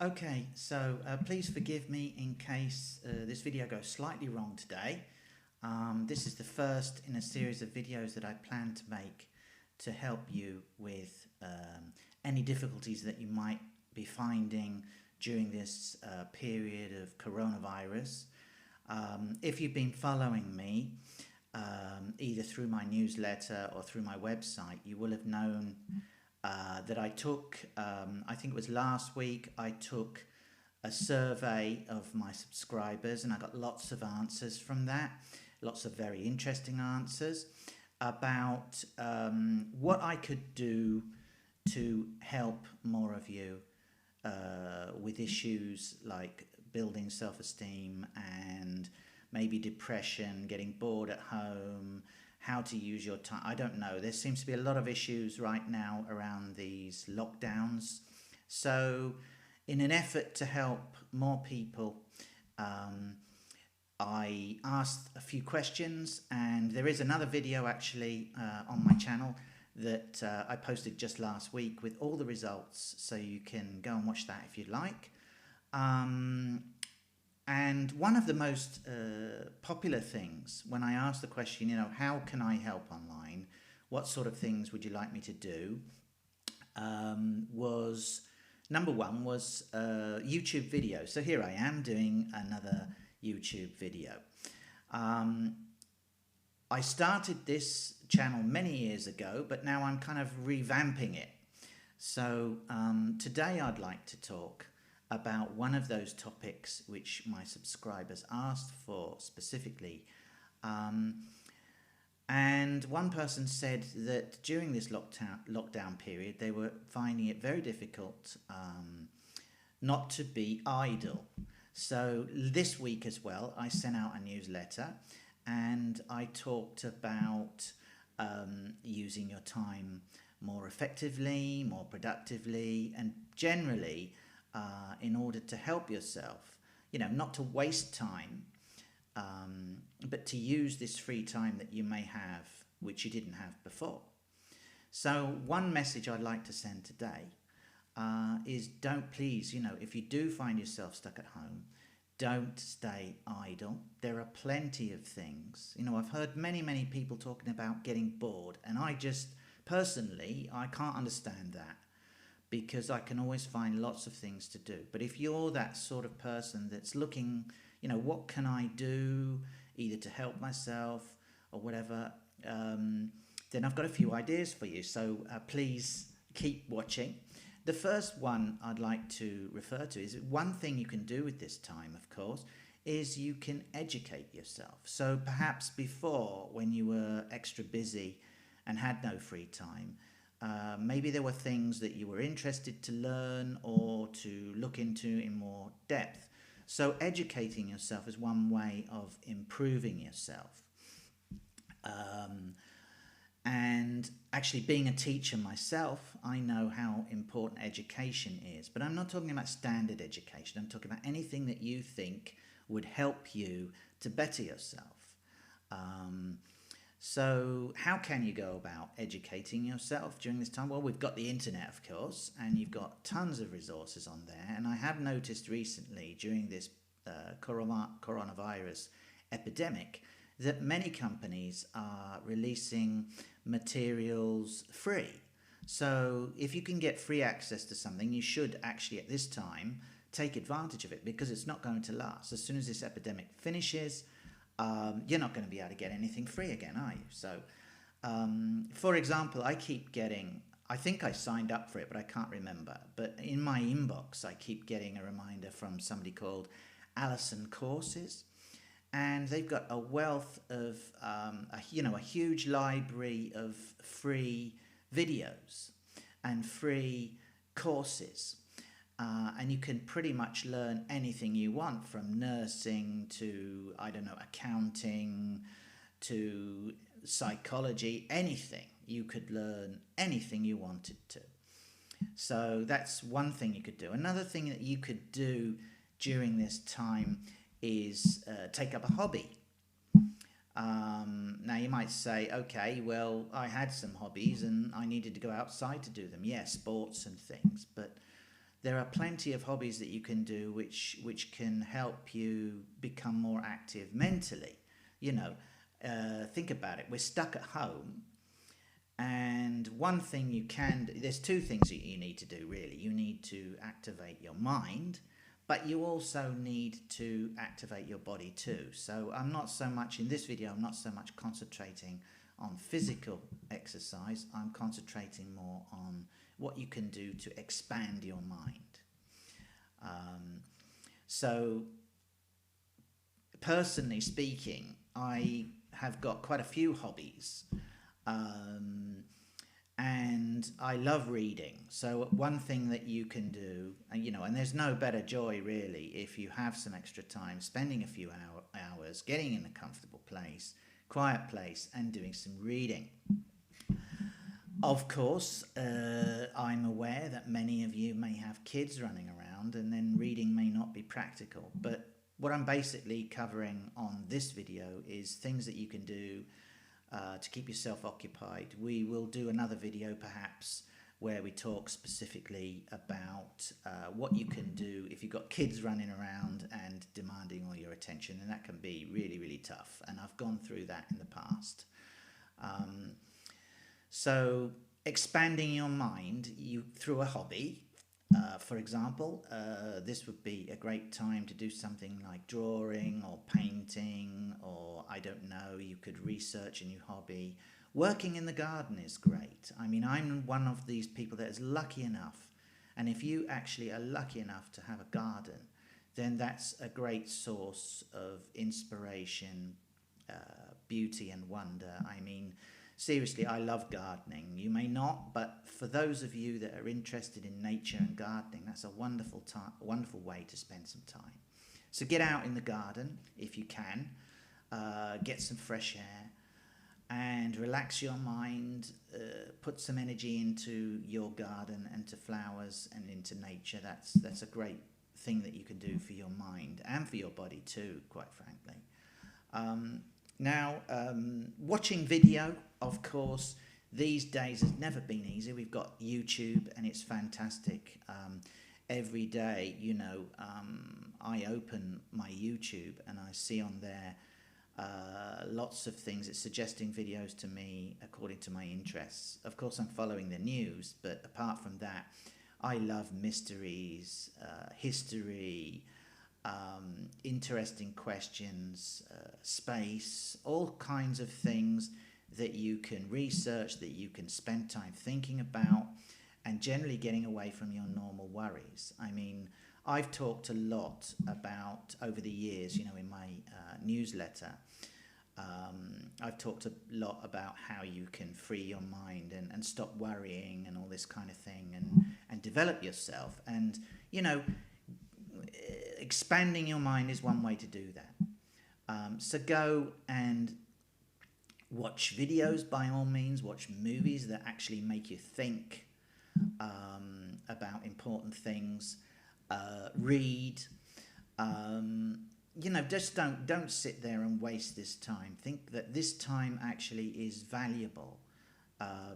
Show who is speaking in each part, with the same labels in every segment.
Speaker 1: Okay, so please forgive me in case this video goes slightly wrong today. This is the first in a series of videos that I plan to make to help you with any difficulties that you might be finding during this period of coronavirus. If you've been following me, either through my newsletter or through my website, you will have known that I took, I think it was last week, I took a survey of my subscribers and I got lots of answers from that, lots of very interesting answers about what I could do to help more of you with issues like building self-esteem and maybe depression, getting bored at home, how to use your time. I don't know. There seems to be a lot of issues right now around these lockdowns. So in an effort to help more people, I asked a few questions, and there is another video actually on my channel that I posted just last week with all the results, so you can go and watch that if you like. And one of the most popular things when I asked the question, how can I help online? What sort of things would you like me to do? Was number one was YouTube video. So here I am doing another YouTube video. I started this channel many years ago, but now I'm kind of revamping it. So today I'd like to talk about one of those topics which my subscribers asked for specifically. And one person said that during this lockdown period, they were finding it very difficult not to be idle. So this week as well, I sent out a newsletter and I talked about using your time more effectively, more productively, and generally in order to help yourself, not to waste time, but to use this free time that you may have, which you didn't have before. So one message I'd like to send today is please, if you do find yourself stuck at home, don't stay idle. There are plenty of things. I've heard many people talking about getting bored, and I can't understand that, because I can always find lots of things to do. But if you're that sort of person that's looking, what can I do either to help myself or whatever, then I've got a few ideas for you. So please keep watching. The first one I'd like to refer to is one thing you can do with this time, of course, is you can educate yourself. So perhaps before, when you were extra busy and had no free time, maybe there were things that you were interested to learn or to look into in more depth. So educating yourself is one way of improving yourself. And actually, being a teacher myself, I know how important education is. But I'm not talking about standard education. I'm talking about anything that you think would help you to better yourself. So how can you go about educating yourself during this time? Well, we've got the internet, of course, and you've got tons of resources on there. And I have noticed recently during this coronavirus epidemic that many companies are releasing materials free. So if you can get free access to something, you should actually at this time take advantage of it, because it's not going to last. As soon as this epidemic finishes, you're not going to be able to get anything free again, are you? So, for example, I think I signed up for it, but I can't remember. But in my inbox, I keep getting a reminder from somebody called Allison Courses. And they've got a wealth of, a huge library of free videos and free courses. And you can pretty much learn anything you want, from nursing to, accounting to psychology, anything. You could learn anything you wanted to. So that's one thing you could do. Another thing that you could do during this time is take up a hobby. Now you might say, okay, well, I had some hobbies and I needed to go outside to do them. Yeah, sports and things, but there are plenty of hobbies that you can do which can help you become more active mentally. You know, think about it. We're stuck at home, and one thing you can do, there's two things that you need to do really. You need to activate your mind, but you also need to activate your body too. So I'm not so much in this video, I'm not so much concentrating on physical exercise. I'm concentrating more on what you can do to expand your mind. So personally speaking, I have got quite a few hobbies, and I love reading. So one thing that you can do, and you know, and there's no better joy really if you have some extra time, spending a few hours, getting in a comfortable place, quiet place, and doing some reading. Of course, I'm aware that many of you may have kids running around, and then reading may not be practical. But what I'm basically covering on this video is things that you can do to keep yourself occupied. We will do another video perhaps where we talk specifically about what you can do if you've got kids running around and demanding all your attention, and that can be really, really tough, and I've gone through that in the past. So expanding your mind through a hobby, for example, this would be a great time to do something like drawing or painting, or I don't know, you could research a new hobby. Working in the garden is great. I mean, I'm one of these people that is lucky enough, and if you actually are lucky enough to have a garden, then that's a great source of inspiration, beauty and wonder. I mean, seriously, I love gardening. You may not, but for those of you that are interested in nature and gardening, that's a wonderful way to spend some time. So get out in the garden if you can, get some fresh air, and relax your mind, put some energy into your garden and to flowers and into nature. That's a great thing that you can do for your mind and for your body too, quite frankly. Now, watching video, of course, these days has never been easy. We've got YouTube, and it's fantastic. Every day, you know, I open my YouTube and I see on there lots of things. It's suggesting videos to me according to my interests. Of course, I'm following the news, but apart from that, I love mysteries, history, interesting questions, space, all kinds of things that you can research, that you can spend time thinking about, and generally getting away from your normal worries. I mean, I've talked a lot about, over the years, you know, in my newsletter, I've talked a lot about how you can free your mind and stop worrying and all this kind of thing, and develop yourself. And, you know, expanding your mind is one way to do that. So go and watch videos by all means, watch movies that actually make you think about important things, read, you know, just don't sit there and waste this time. Think that this time actually is valuable.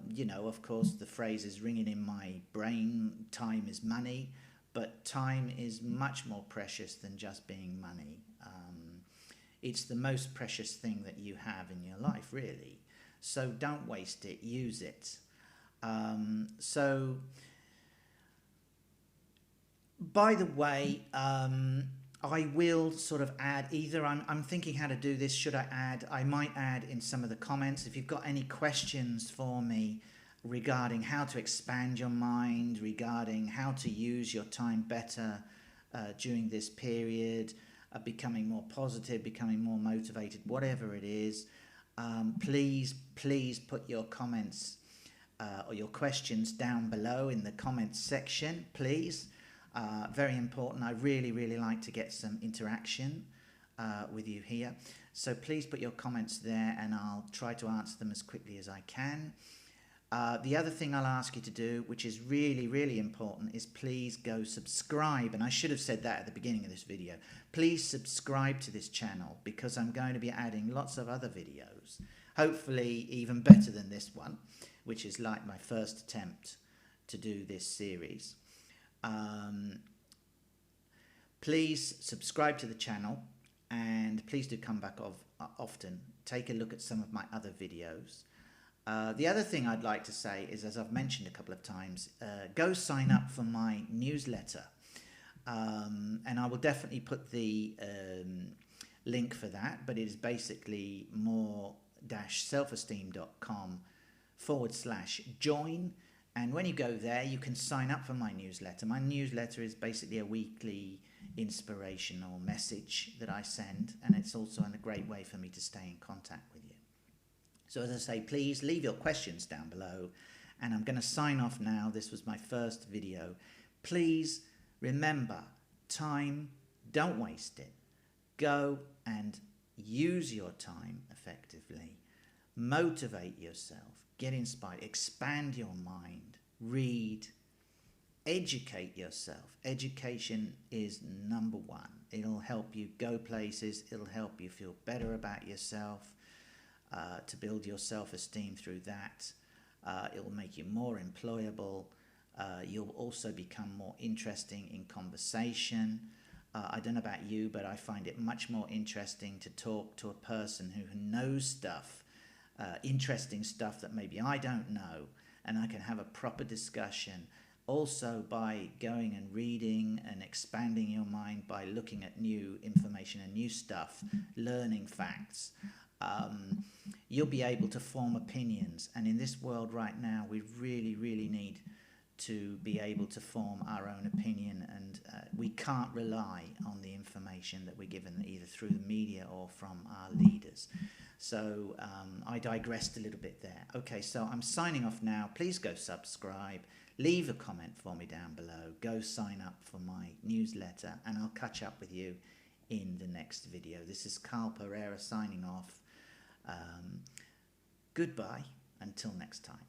Speaker 1: You know, of course, the phrase is ringing in my brain, time is money, but time is much more precious than just being money. It's the most precious thing that you have in your life, really. So don't waste it, use it. So, by the way, I will sort of add, either I'm thinking how to do this, I might add in some of the comments, if you've got any questions for me regarding how to expand your mind, regarding how to use your time better during this period, becoming more positive, becoming more motivated, whatever it is, please put your comments or your questions down below in the comments section, please. Very important. I really like to get some interaction with you here. So please put your comments there, and I'll try to answer them as quickly as I can. The other thing I'll ask you to do, which is really important, is please go subscribe. And I should have said that at the beginning of this video. Please subscribe to this channel, because I'm going to be adding lots of other videos, hopefully even better than this one, which is like my first attempt to do this series. Please subscribe to the channel, and please do come back often. Take a look at some of my other videos. The other thing I'd like to say is, as I've mentioned a couple of times, go sign up for my newsletter. And I will definitely put the link for that, but it is basically more-selfesteem.com/join. And when you go there, you can sign up for my newsletter. My newsletter is basically a weekly inspirational message that I send, and it's also a great way for me to stay in contact with you. So as I say, please leave your questions down below, and I'm going to sign off now. This was my first video. Please remember, time, don't waste it. Go and use your time effectively. Motivate yourself, get inspired, expand your mind, read, educate yourself. Education is number one. It'll help you go places. It'll help you feel better about yourself, to build your self-esteem through that. It will make you more employable. You'll also become more interesting in conversation. I don't know about you, but I find it much more interesting to talk to a person who knows stuff, interesting stuff that maybe I don't know, and I can have a proper discussion. Also, by going and reading and expanding your mind by looking at new information and new stuff, learning facts, you'll be able to form opinions. And in this world right now, we really, really need to be able to form our own opinion, and we can't rely on the information that we're given either through the media or from our leaders. So I digressed a little bit there. Okay, so I'm signing off now. Please go subscribe, leave a comment for me down below, go sign up for my newsletter, and I'll catch up with you in the next video. This is Carl Pereira signing off. Goodbye until next time.